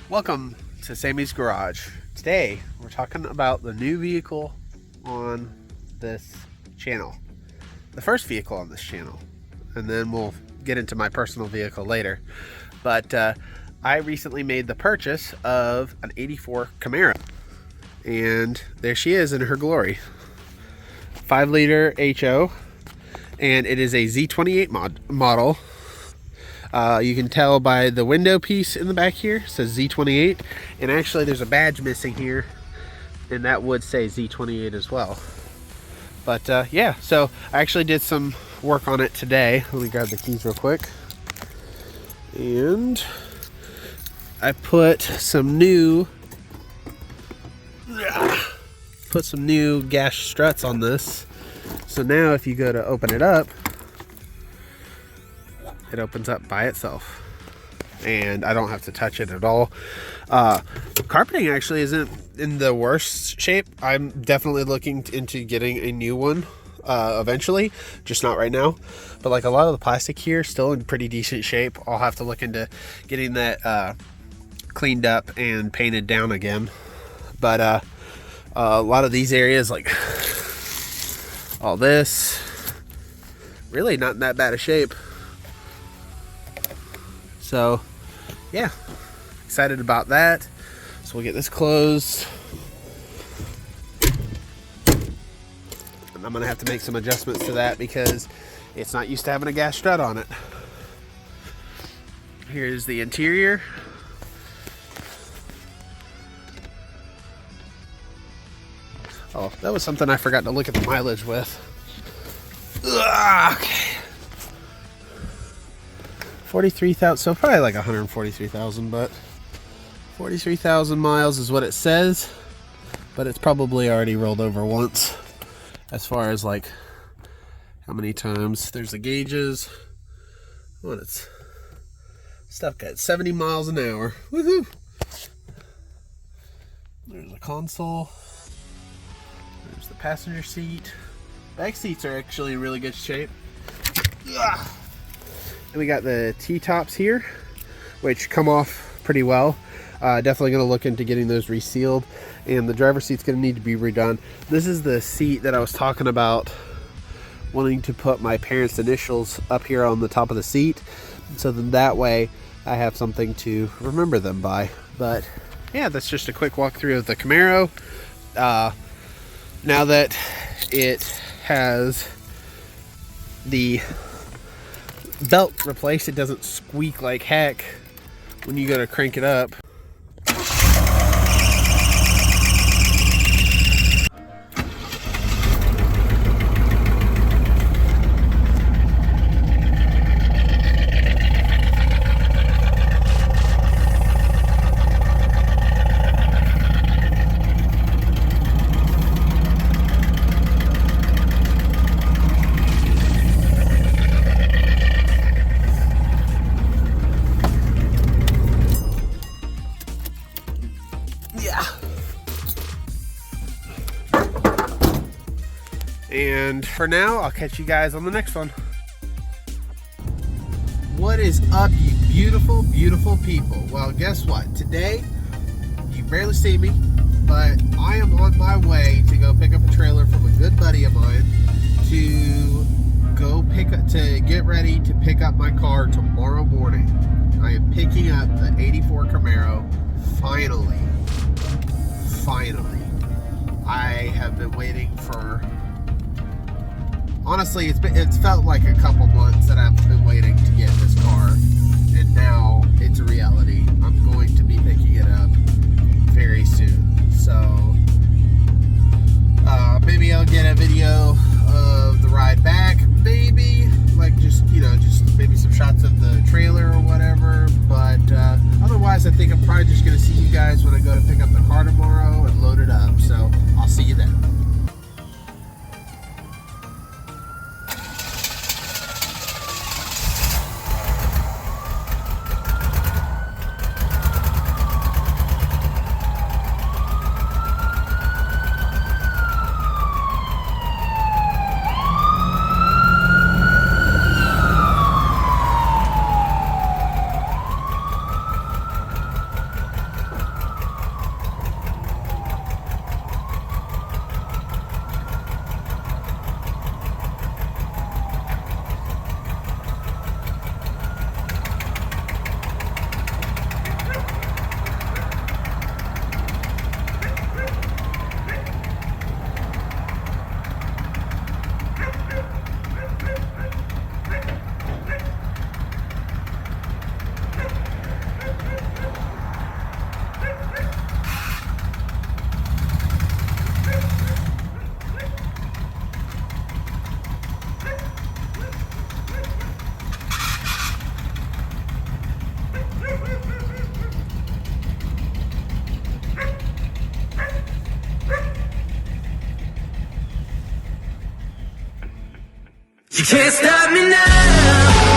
Welcome to Sammy's Garage. Today we're talking about the new vehicle on this channel. The first vehicle on this channel. And then we'll get into my personal vehicle later. But I recently made the purchase of an 84 Camaro. And there she is in her glory. 5-liter HO. And it is a Z28 model. You can tell by the window piece in the back here, it says Z28, and actually there's a badge missing here, and that would say Z28 as well. But yeah, so I actually did some work on it today. Let me grab the keys real quick. And I put some new gas struts on this. So now if you go to open it up, it opens up by itself and I don't have to touch it at all. Carpeting actually isn't in the worst shape. I'm definitely looking into getting a new one eventually, just not right now. But like a lot of the plastic here still in pretty decent shape. I'll have to look into getting that cleaned up and painted down again. But a lot of these areas, like all this, really not in that bad a shape. So yeah, excited about that. So we'll get this closed. And I'm gonna have to make some adjustments to that because it's not used to having a gas strut on it. Here's the interior. Oh, that was something I forgot to look at the mileage with. Ugh, okay. 43,000, so probably like 143,000, but 43,000 miles is what it says, but it's probably already rolled over once as far as like how many times. There's the gauges. Oh, it's stuff got 70 miles an hour. Woohoo! There's a console. There's the passenger seat. Back seats are actually in really good shape. Ugh. And we got the T-tops here, which come off pretty well. Definitely going to look into getting those resealed. And the driver's seat's going to need to be redone. This is the seat that I was talking about, wanting to put my parents' initials up here on the top of the seat. So then that way I have something to remember them by. But yeah, that's just a quick walkthrough of the Camaro. Now that it has the belt replaced, it doesn't squeak like heck when you go to crank it up. And for now, I'll catch you guys on the next one. What is up, you beautiful, beautiful people? Well, guess what? Today, you barely see me, but I am on my way to go pick up a trailer from a good buddy of mine to get ready to pick up my car tomorrow morning. I am picking up the 84 Camaro. Finally. I have been waiting for, honestly, it's felt like a couple months that I've been waiting to get this car, and now it's a reality. I'm going to be picking it up very soon. So maybe I'll get a video of the ride back, maybe like just maybe some shots of the trailer or whatever. But otherwise, I think I'm probably just gonna see you guys when I go to pick up the car tomorrow and load it up. So I'll see you then. You can't stop me now.